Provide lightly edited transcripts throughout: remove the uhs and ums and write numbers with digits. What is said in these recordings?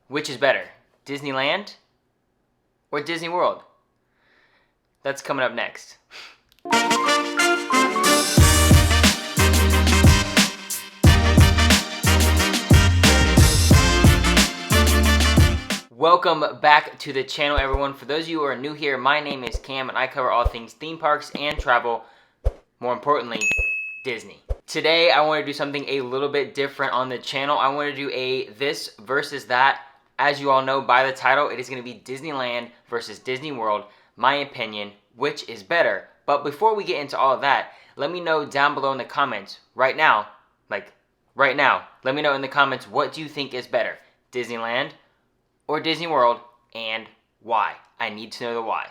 Which is better, Disneyland or Disney World? That's coming up next. Welcome back to the channel, everyone. For those of you who are new here, my name is Cam and I cover all things theme parks and travel, more importantly, Disney. Today, I want to do something a little bit different on the channel. I want to do a this versus that. As you all know by the title, it is going to be Disneyland versus Disney World. My opinion, which is better? But before we get into all of that, let me know down below in the comments right now, let me know in the comments, what do you think is better, Disneyland or Disney World, and why? I need to know the why.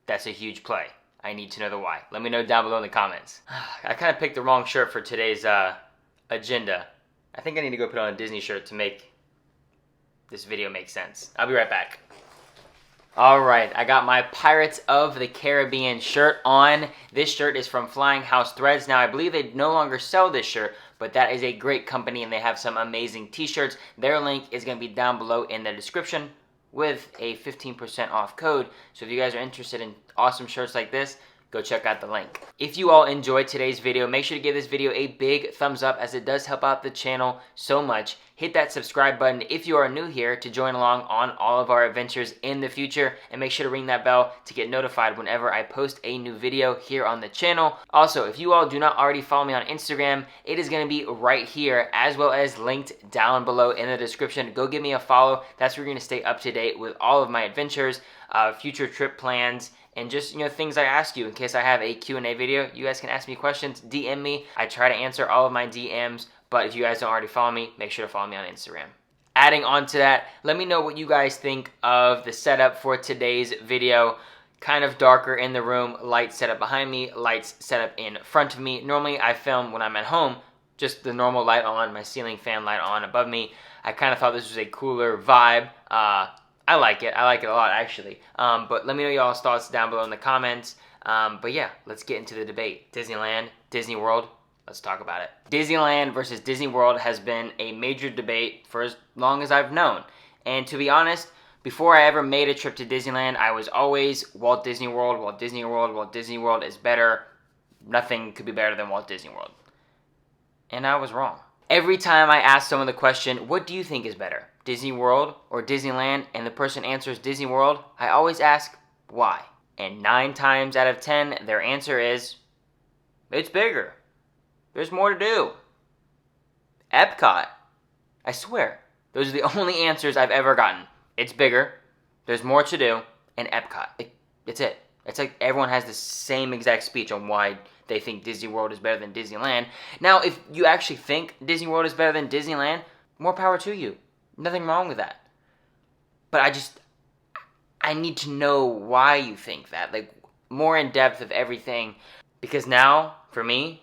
That's a huge play. I need to know the why. Let me know down below in the comments. I kind of picked the wrong shirt for today's agenda. I think I need to go put on a Disney shirt to make this video make sense. I'll be right back. Alright, I got my Pirates of the Caribbean shirt on. This shirt is from Flying House Threads. Now, I believe they no longer sell this shirt, but that is a great company and they have some amazing t-shirts. Their link is going to be down below in the description with a 15% off code. So if you guys are interested in awesome shirts like this, go check out the link. If you all enjoyed today's video, make sure to give this video a big thumbs up as it does help out the channel so much. Hit that subscribe button if you are new here to join along on all of our adventures in the future, and make sure to ring that bell to get notified whenever I post a new video here on the channel. Also, if you all do not already follow me on Instagram, it is going to be right here as well as linked down below in the description. Go give me a follow. That's where you're going to stay up to date with all of my adventures, future trip plans, and just, things I ask you. In case I have a Q&A video, you guys can ask me questions, DM me. I try to answer all of my DMs, but if you guys don't already follow me, make sure to follow me on Instagram. Adding on to that, let me know what you guys think of the setup for today's video. Kind of darker in the room, lights set up behind me, lights set up in front of me. Normally I film when I'm at home, just the normal light on, my ceiling fan light on above me. I kind of thought this was a cooler vibe. I like it a lot actually. But let me know y'all's thoughts down below in the comments. But yeah, let's get into the debate. Disneyland, Disney World, let's talk about it. Disneyland versus Disney World has been a major debate for as long as I've known. And to be honest, before I ever made a trip to Disneyland, I was always Walt Disney World, Walt Disney World, Walt Disney World is better. Nothing could be better than Walt Disney World. And I was wrong. Every time I ask someone the question, what do you think is better, Disney World or Disneyland, and the person answers Disney World, I always ask, why? And 9 times out of 10, their answer is, it's bigger. There's more to do. Epcot. I swear, those are the only answers I've ever gotten. It's bigger, there's more to do, and Epcot. It's it. It's like everyone has the same exact speech on why they think Disney World is better than Disneyland. Now, if you actually think Disney World is better than Disneyland, more power to you. Nothing wrong with that. But I need to know why you think that. Like, more in depth of everything. Because now, for me,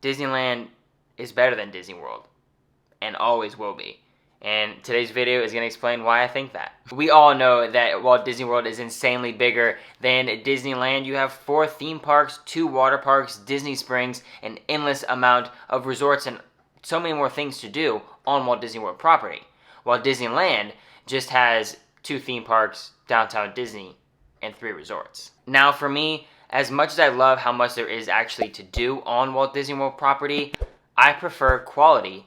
Disneyland is better than Disney World. And always will be. And today's video is going to explain why I think that. We all know that Walt Disney World is insanely bigger than Disneyland. You have 4 theme parks, 2 water parks, Disney Springs, an endless amount of resorts, and so many more things to do on Walt Disney World property. While Disneyland just has 2 theme parks, Downtown Disney, and 3 resorts. Now for me, as much as I love how much there is actually to do on Walt Disney World property, I prefer quality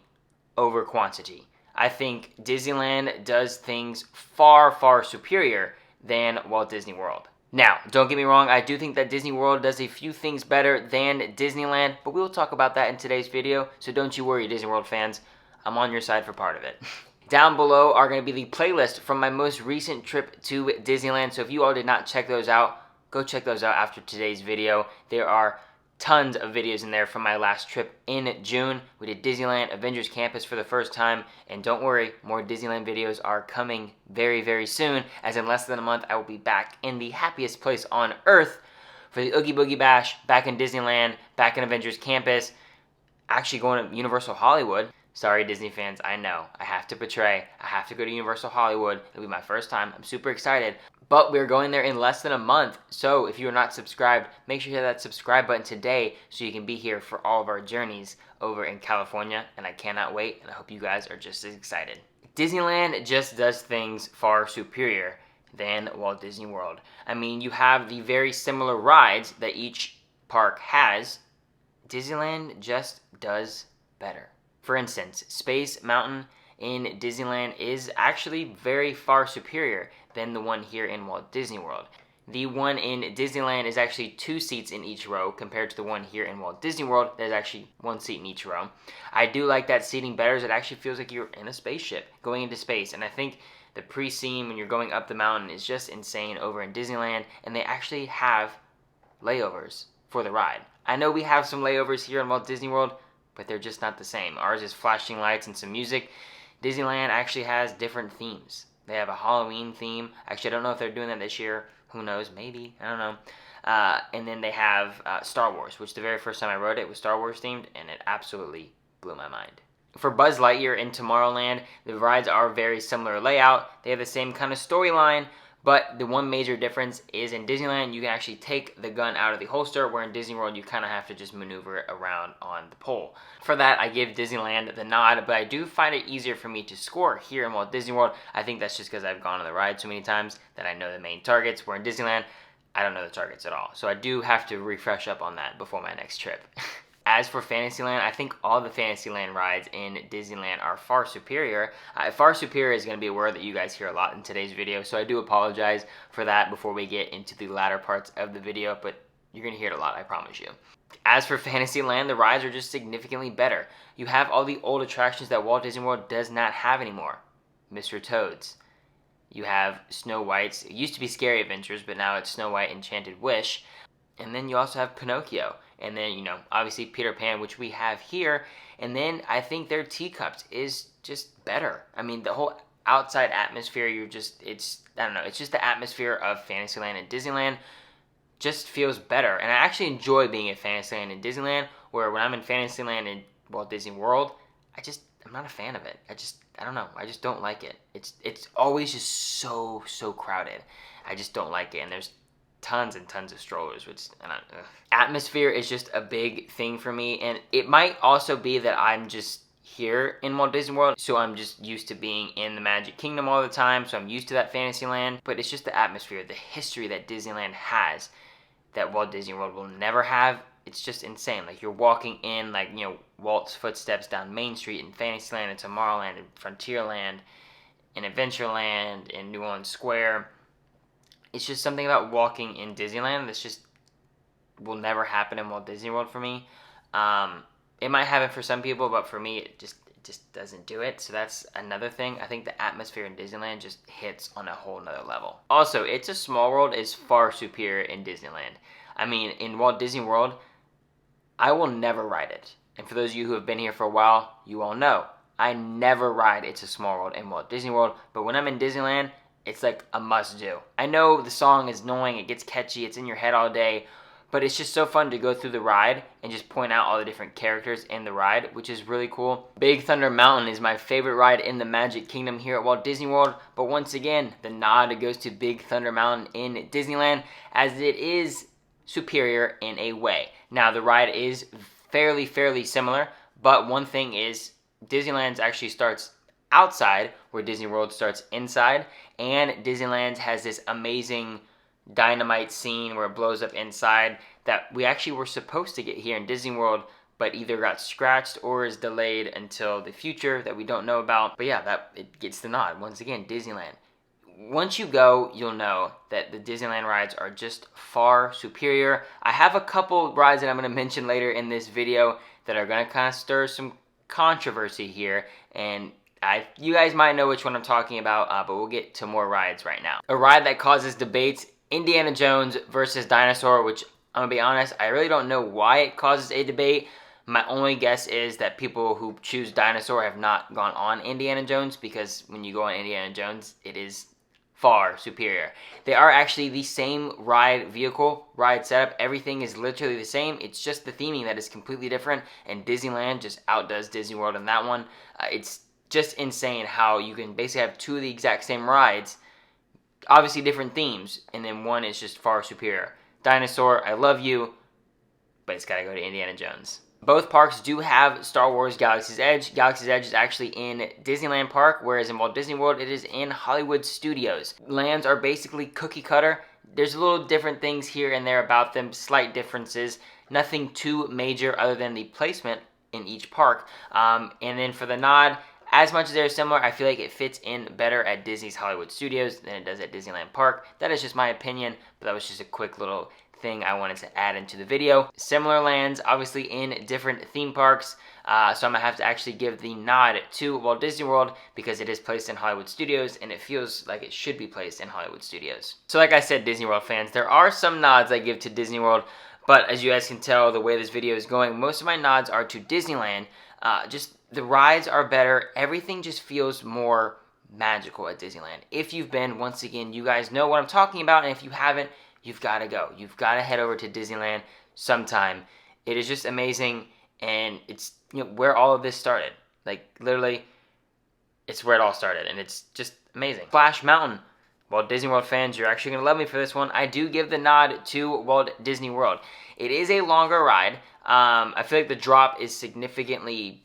over quantity. I think Disneyland does things far, far superior than Walt Disney World. Now, don't get me wrong, I do think that Disney World does a few things better than Disneyland, but we will talk about that in today's video, so don't you worry, Disney World fans. I'm on your side for part of it. Down below are going to be the playlist from my most recent trip to Disneyland, so if you all did not check those out, go check those out after today's video. There are tons of videos in there from my last trip in June. We did Disneyland, Avengers Campus for the first time, and don't worry, more Disneyland videos are coming very, very soon, as in less than a month I will be back in the happiest place on earth for the Oogie Boogie Bash, back in Disneyland, back in Avengers Campus, actually going to Universal Hollywood. Sorry, Disney fans, I know. I have to betray. I have to go to Universal Hollywood. It'll be my first time. I'm super excited. But we're going there in less than a month. So if you are not subscribed, make sure you hit that subscribe button today so you can be here for all of our journeys over in California. And I cannot wait, and I hope you guys are just as excited. Disneyland just does things far superior than Walt Disney World. I mean, you have the very similar rides that each park has. Disneyland just does better. For instance, Space Mountain in Disneyland is actually very far superior than the one here in Walt Disney World. The one in Disneyland is actually 2 seats in each row compared to the one here in Walt Disney World. There's actually 1 seat in each row. I do like that seating better, as it actually feels like you're in a spaceship going into space. And I think the pre-scene when you're going up the mountain is just insane over in Disneyland. And they actually have layovers for the ride. I know we have some layovers here in Walt Disney World, but they're just not the same. Ours is flashing lights and some music. Disneyland actually has different themes. They have a Halloween theme. Actually, I don't know if they're doing that this year. Who knows? Maybe. I don't know. And then they have Star Wars, which the very first time I rode it was Star Wars themed, and it absolutely blew my mind. For Buzz Lightyear in Tomorrowland, the rides are very similar layout. They have the same kind of storyline, but the one major difference is in Disneyland, you can actually take the gun out of the holster, where in Disney World, you kind of have to just maneuver it around on the pole. For that, I give Disneyland the nod, but I do find it easier for me to score here in Walt Disney World. I think that's just because I've gone on the ride so many times that I know the main targets, where in Disneyland, I don't know the targets at all. So I do have to refresh up on that before my next trip. As for Fantasyland, I think all the Fantasyland rides in Disneyland are far superior. Far superior is going to be a word that you guys hear a lot in today's video, so I do apologize for that before we get into the latter parts of the video, but you're going to hear it a lot, I promise you. As for Fantasyland, the rides are just significantly better. You have all the old attractions that Walt Disney World does not have anymore. Mr. Toad's. You have Snow White's. It used to be Scary Adventures, but now it's Snow White Enchanted Wish. And then you also have Pinocchio. And then, you know, obviously Peter Pan, which we have here. And then I think their teacups is just better. I mean, the whole outside atmosphere, I don't know, it's just the atmosphere of Fantasyland and Disneyland just feels better. And I actually enjoy being at Fantasyland and Disneyland, where when I'm in Fantasyland and Walt Disney World, I'm not a fan of it. I don't know. I just don't like it. It's always just so crowded. I just don't like it. And there's tons and tons of strollers, which atmosphere is just a big thing for me. And it might also be that I'm just here in Walt Disney World, so I'm just used to being in the Magic Kingdom all the time, so I'm used to that Fantasyland. But it's just the atmosphere, the history that Disneyland has that Walt Disney World will never have. It's just insane. Like, you're walking in, like, you know, Walt's footsteps down Main Street in Fantasyland and Tomorrowland and Frontierland and Adventureland and New Orleans Square. It's just something about walking in Disneyland that's just will never happen in Walt Disney World for me. It might happen for some people, but for me, it just doesn't do it. So that's another thing. I think the atmosphere in Disneyland just hits on a whole nother level. Also, It's a Small World is far superior in Disneyland. I mean, in Walt Disney World, I will never ride it. And for those of you who have been here for a while, you all know, I never ride It's a Small World in Walt Disney World. But when I'm in Disneyland, it's like a must-do. I know the song is annoying, it gets catchy, it's in your head all day, but it's just so fun to go through the ride and just point out all the different characters in the ride, which is really cool. Big Thunder Mountain is my favorite ride in the Magic Kingdom here at Walt Disney World, but once again, the nod goes to Big Thunder Mountain in Disneyland, as it is superior in a way. Now, the ride is fairly similar, but one thing is Disneyland actually starts outside, where Disney World starts inside, and Disneyland has this amazing dynamite scene where it blows up inside that we actually were supposed to get here in Disney World, but either got scratched or is delayed until the future that we don't know about. But yeah, it gets the nod. Once again, Disneyland. Once you go, you'll know that the Disneyland rides are just far superior. I have a couple rides that I'm going to mention later in this video that are going to kind of stir some controversy here, and you guys might know which one I'm talking about, but we'll get to more rides right now. A ride that causes debates, Indiana Jones versus Dinosaur, which I'm going to be honest, I really don't know why it causes a debate. My only guess is that people who choose Dinosaur have not gone on Indiana Jones, because when you go on Indiana Jones, it is far superior. They are actually the same ride vehicle, ride setup. Everything is literally the same. It's just the theming that is completely different, and Disneyland just outdoes Disney World in that one. It's just insane how you can basically have 2 of the exact same rides, obviously different themes, and then one is just far superior. Dinosaur, I love you, but it's got to go to Indiana Jones. Both parks do have Star Wars Galaxy's Edge. Galaxy's Edge is actually in Disneyland Park, whereas in Walt Disney World, it is in Hollywood Studios. Lands are basically cookie cutter. There's little different things here and there about them, slight differences. Nothing too major other than the placement in each park. And then for the nod, as much as they're similar, I feel like it fits in better at Disney's Hollywood Studios than it does at Disneyland Park. That is just my opinion, but that was just a quick little thing I wanted to add into the video. Similar lands, obviously in different theme parks, so I'm gonna have to actually give the nod to Walt Disney World because it is placed in Hollywood Studios and it feels like it should be placed in Hollywood Studios. So like I said, Disney World fans, there are some nods I give to Disney World, but as you guys can tell, the way this video is going, most of my nods are to Disneyland. Just the rides are better. Everything just feels more magical at Disneyland. If you've been, once again, you guys know what I'm talking about, and if you haven't, you've got to go. You've got to head over to Disneyland sometime. It is just amazing, and it's where all of this started. Like, literally, it's where it all started, and it's just amazing. Splash Mountain. Walt Disney World fans, you're actually going to love me for this one. I do give the nod to Walt Disney World. It is a longer ride. I feel like the drop is significantly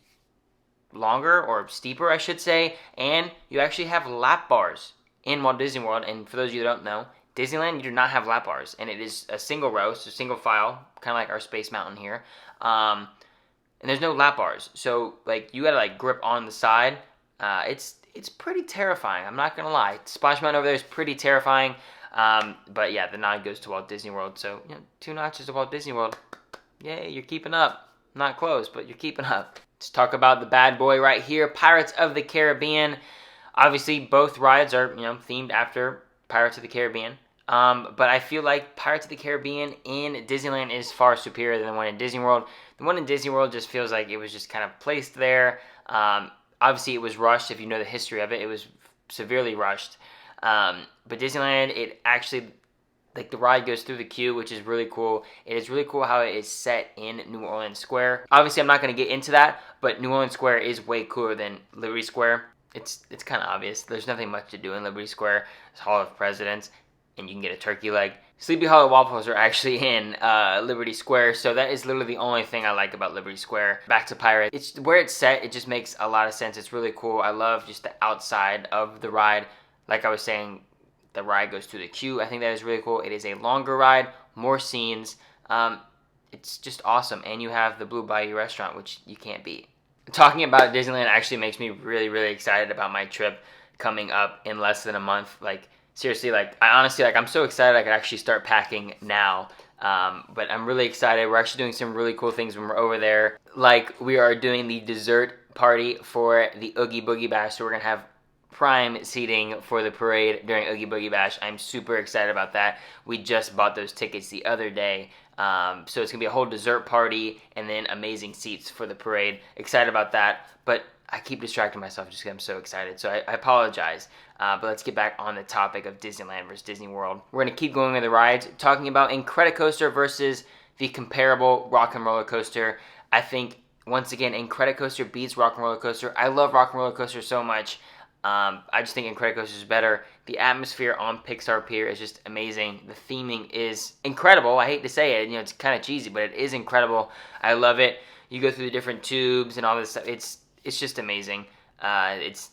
longer, or steeper, I should say, and you actually have lap bars in Walt Disney World, and for those of you that don't know, Disneyland, you do not have lap bars, and it is a single row, so single file, kind of like our Space Mountain here, and there's no lap bars, so, like, you gotta, like, grip on the side. It's pretty terrifying, I'm not gonna lie. Splash Mountain over there is pretty terrifying, but yeah, the nod goes to Walt Disney World, so, 2 notches to Walt Disney World. Yay, you're keeping up. Not close, but you're keeping up. Let's talk about the bad boy right here, Pirates of the Caribbean. Obviously, both rides are, themed after Pirates of the Caribbean. But I feel like Pirates of the Caribbean in Disneyland is far superior than the one in Disney World. The one in Disney World just feels like it was just kind of placed there. Obviously, it was rushed. If you know the history of it, it was severely rushed. But Disneyland, it actually, like, the ride goes through the queue, which is really cool. It is really cool how it is set in New Orleans Square. Obviously, I'm not going to get into that, but New Orleans Square is way cooler than Liberty Square. It's kind of obvious. There's nothing much to do in Liberty Square. It's Hall of Presidents, and you can get a turkey leg. Sleepy Hollow waffles are actually in Liberty Square, so that is literally the only thing I like about Liberty Square. Back to Pirates. It's where it's set, it just makes a lot of sense. It's really cool. I love just the outside of the ride. Like I was saying, the ride goes through the queue. I think that is really cool. It is a longer ride, more scenes. It's just awesome. And you have the Blue Bayou restaurant, which you can't beat. Talking about Disneyland actually makes me really, really excited about my trip coming up in less than a month. Like, seriously, like, I honestly, like, I'm so excited I could actually start packing now. But I'm really excited. We're actually doing some really cool things when we're over there. Like, we are doing the dessert party for the Oogie Boogie Bash. So we're going to have prime seating for the parade during Oogie Boogie Bash. I'm super excited about that. We just bought those tickets the other day. So it's going to be a whole dessert party and then amazing seats for the parade. Excited about that. But I keep distracting myself just because I'm so excited. So I apologize. But let's get back on the topic of Disneyland versus Disney World. We're going to keep going with the rides. Talking about Incredicoaster versus the comparable Rock and Roller Coaster. I think, once again, Incredicoaster beats Rock and Roller Coaster. I love Rock and Roller Coaster so much. I just think Incredicoaster is better. The atmosphere on Pixar Pier is just amazing. The theming is incredible. I hate to say it, it's kind of cheesy, but it is incredible. I love it. You go through the different tubes and all this stuff. It's just amazing. It's,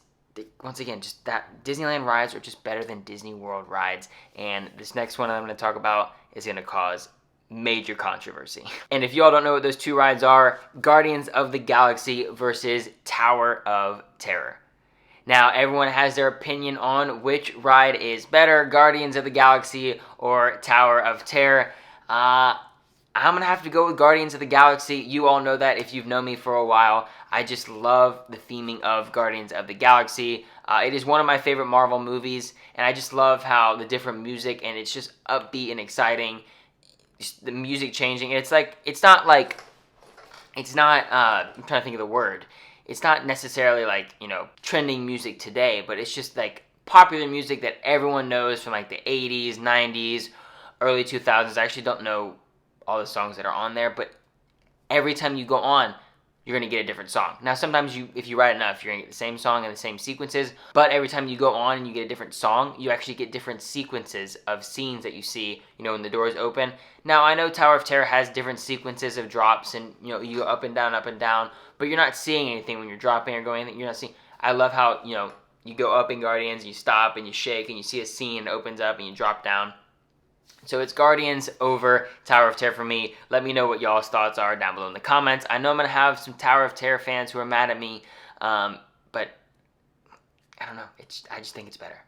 once again, just that Disneyland rides are just better than Disney World rides. And this next one I'm going to talk about is going to cause major controversy. And if you all don't know what those two rides are, Guardians of the Galaxy versus Tower of Terror. Now, everyone has their opinion on which ride is better, Guardians of the Galaxy or Tower of Terror. I'm going to have to go with Guardians of the Galaxy. You all know that if you've known me for a while. I just love the theming of Guardians of the Galaxy. It is one of my favorite Marvel movies, and I just love how the different music, and it's just upbeat and exciting. Just the music changing. And I'm trying to think of the word. It's not necessarily like, trending music today, but it's just like popular music that everyone knows from like the 80s, 90s, early 2000s. I actually don't know all the songs that are on there, but every time you go on, you're going to get a different song. Now, sometimes if you ride enough, you're going to get the same song and the same sequences, but every time you go on and you get a different song, you actually get different sequences of scenes that you see, when the doors open. Now, I know Tower of Terror has different sequences of drops and, you go up and down, but you're not seeing anything when you're dropping or going, you're not seeing. I love how, you go up in Guardians, you stop and you shake and you see a scene, it opens up and you drop down. So it's Guardians over Tower of Terror for me. Let me know what y'all's thoughts are down below in the comments. I know I'm going to have some Tower of Terror fans who are mad at me, but I don't know. I just think it's better.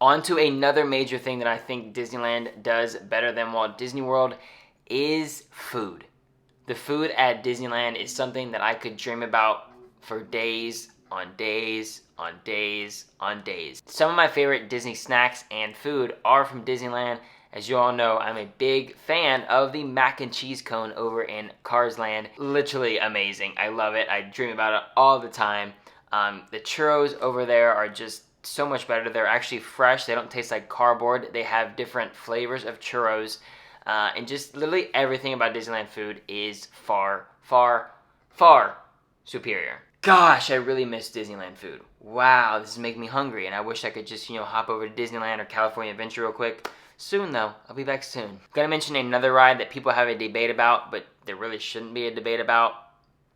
On to another major thing that I think Disneyland does better than Walt Disney World is food. The food at Disneyland is something that I could dream about for days on days on days on days. Some of my favorite Disney snacks and food are from Disneyland. As you all know, I'm a big fan of the mac and cheese cone over in Cars Land. Literally amazing. I love it. I dream about it all the time. The churros over there are just so much better. They're actually fresh. They don't taste like cardboard. They have different flavors of churros. And just literally everything about Disneyland food is far, far, far superior. Gosh, I really miss Disneyland food. Wow, this is making me hungry. And I wish I could just, hop over to Disneyland or California Adventure real quick. Soon though, I'll be back soon. Gonna mention another ride that people have a debate about, but there really shouldn't be a debate about.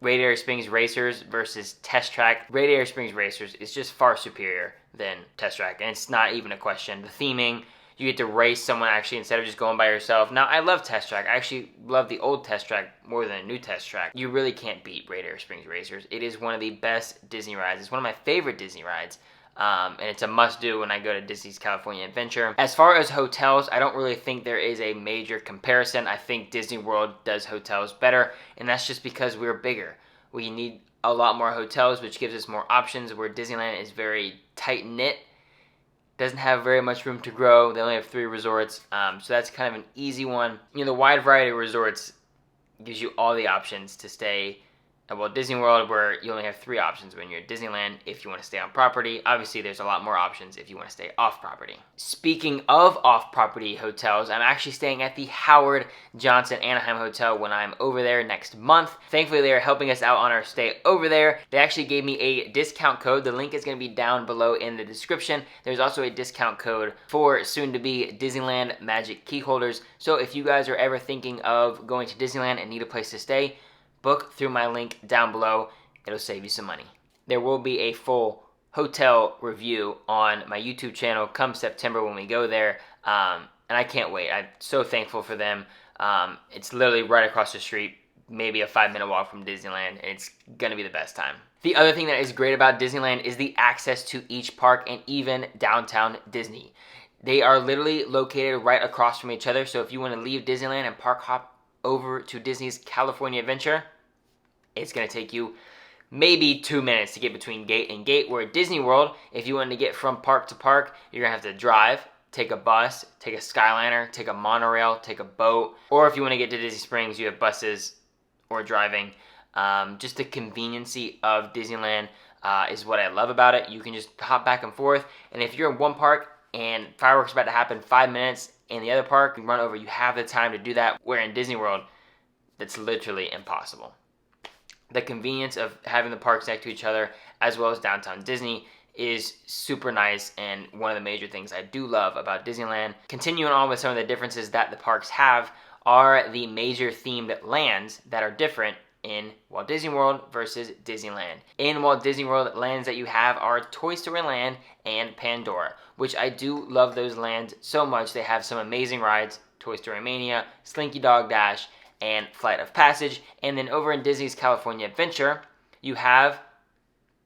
Radiator Springs Racers versus Test Track. Radiator Springs Racers is just far superior than Test Track, and it's not even a question. The theming, you get to race someone actually instead of just going by yourself. Now, I love Test Track. I actually love the old Test Track more than a new Test Track. You really can't beat Radiator Springs Racers. It is one of the best Disney rides. It's one of my favorite Disney rides. And it's a must-do when I go to Disney's California Adventure. As far as hotels, I don't really think there is a major comparison. I think Disney World does hotels better, and that's just because we're bigger. We need a lot more hotels, which gives us more options, where Disneyland is very tight-knit, doesn't have very much room to grow. They only have 3 resorts, so that's kind of an easy one. The wide variety of resorts gives you all the options to stay at Walt Disney World, where you only have 3 options when you're at Disneyland if you want to stay on property. Obviously, there's a lot more options if you want to stay off property. Speaking of off-property hotels, I'm actually staying at the Howard Johnson Anaheim Hotel when I'm over there next month. Thankfully, they are helping us out on our stay over there. They actually gave me a discount code. The link is going to be down below in the description. There's also a discount code for soon-to-be Disneyland Magic Key holders. So if you guys are ever thinking of going to Disneyland and need a place to stay, book through my link down below. It'll save you some money. There will be a full hotel review on my YouTube channel come September when we go there, and I can't wait. I'm so thankful for them. It's literally right across the street, maybe a 5-minute walk from Disneyland, and it's going to be the best time. The other thing that is great about Disneyland is the access to each park and even downtown Disney. They are literally located right across from each other, so if you want to leave Disneyland and park hop over to Disney's California Adventure, it's going to take you maybe 2 minutes to get between gate and gate, where at Disney World, if you want to get from park to park, you're going to have to drive, take a bus, take a Skyliner, take a monorail, take a boat, or if you want to get to Disney Springs, you have buses or driving. Just the conveniency of Disneyland is what I love about it. You can just hop back and forth, and if you're in one park and fireworks are about to happen 5 minutes in the other park, you run over, you have the time to do that, where in Disney World, that's literally impossible. The convenience of having the parks next to each other, as well as downtown Disney, is super nice, and one of the major things I do love about Disneyland. Continuing on with some of the differences that the parks have are the major themed lands that are different in Walt Disney World versus Disneyland. In Walt Disney World, lands that you have are Toy Story Land and Pandora, which I do love those lands so much. They have some amazing rides, Toy Story Mania, Slinky Dog Dash, and Flight of Passage. And then over in Disney's California Adventure, you have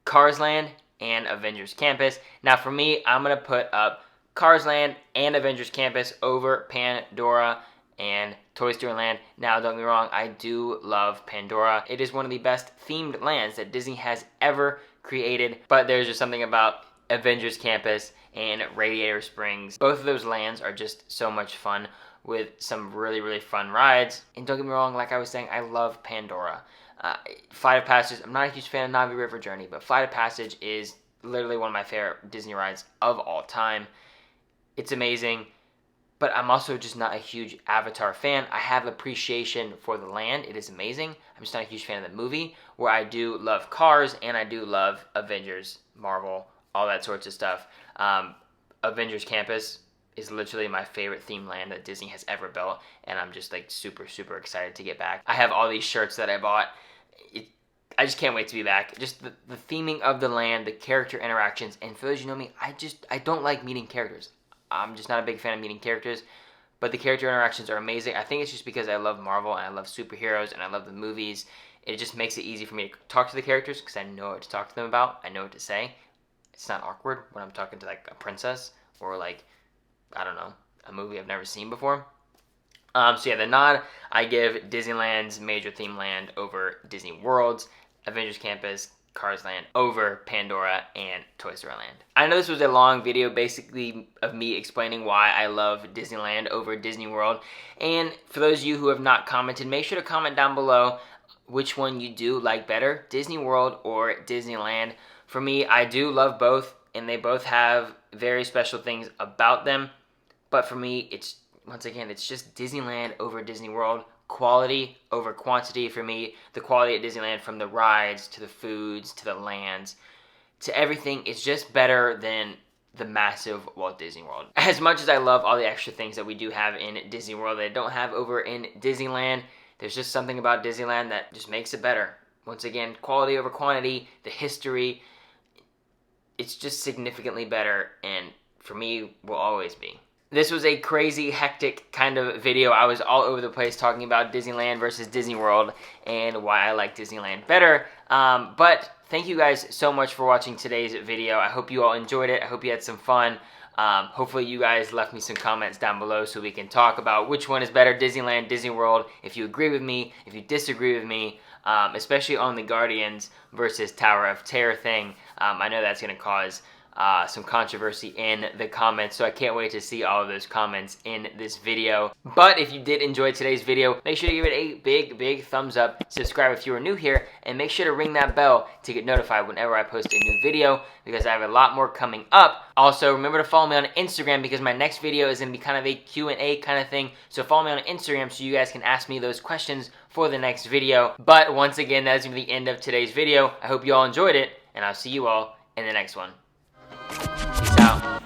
Cars Land and Avengers Campus. Now for me, I'm going to put up Cars Land and Avengers Campus over Pandora and Toy Story Land. Now don't get me wrong, I do love Pandora. It is one of the best themed lands that Disney has ever created, but there's just something about Avengers Campus and Radiator Springs. Both of those lands are just so much fun, with some really, really fun rides. And don't get me wrong, like I was saying, I love Pandora. Flight of Passage, I'm not a huge fan of Navi River Journey, but Flight of Passage is literally one of my favorite Disney rides of all time. It's amazing. but I'm also just not a huge Avatar fan. I have appreciation for the land. It is amazing. I'm just not a huge fan of the movie, where I do love cars and I do love Avengers, Marvel, all that sorts of stuff. Avengers Campus is literally my favorite theme land that Disney has ever built, and I'm just like super, super excited to get back. I have all these shirts that I bought. I just can't wait to be back. Just the theming of the land, the character interactions, and for those you know me, I don't like meeting characters. I'm just not a big fan of meeting characters, but the character interactions are amazing. I think it's just because I love Marvel and I love superheroes and I love the movies. It just makes it easy for me to talk to the characters because I know what to talk to them about. I know what to say. It's not awkward when I'm talking to like a princess or like, I don't know, a movie I've never seen before. So yeah, the nod I give Disneyland's major theme land over Disney World's, Avengers Campus, Cars Land over Pandora and Toy Story Land. I know this was a long video basically of me explaining why I love Disneyland over Disney World. And for those of you who have not commented, make sure to comment down below which one you do like better, Disney World or Disneyland. For me, I do love both, and they both have very special things about them. But for me, it's just Disneyland over Disney World. Quality over quantity for me. The quality at Disneyland, from the rides to the foods to the lands to everything, is just better than the massive Walt Disney World. As much as I love all the extra things that we do have in Disney World that I don't have over in Disneyland, there's just something about Disneyland that just makes it better. Once again, quality over quantity, the history, it's just significantly better, and for me, will always be. This was a crazy, hectic kind of video. I was all over the place talking about Disneyland versus Disney World and why I like Disneyland better. But thank you guys so much for watching today's video. I hope you all enjoyed it. I hope you had some fun. Hopefully you guys left me some comments down below so we can talk about which one is better, Disneyland, Disney World. If you agree with me, if you disagree with me, especially on the Guardians versus Tower of Terror thing. I know that's going to cause some controversy in the comments, so I can't wait to see all of those comments in this video. But if you did enjoy today's video, make sure to give it a big thumbs up, subscribe if you are new here, and make sure to ring that bell to get notified whenever I post a new video, because I have a lot more coming up. Also, remember to follow me on Instagram, because my next video is going to be kind of a Q&A kind of thing, so follow me on Instagram so you guys can ask me those questions for the next video. But once again, that's going to be the end of today's video. I hope you all enjoyed it, and I'll see you all in the next one. Peace out.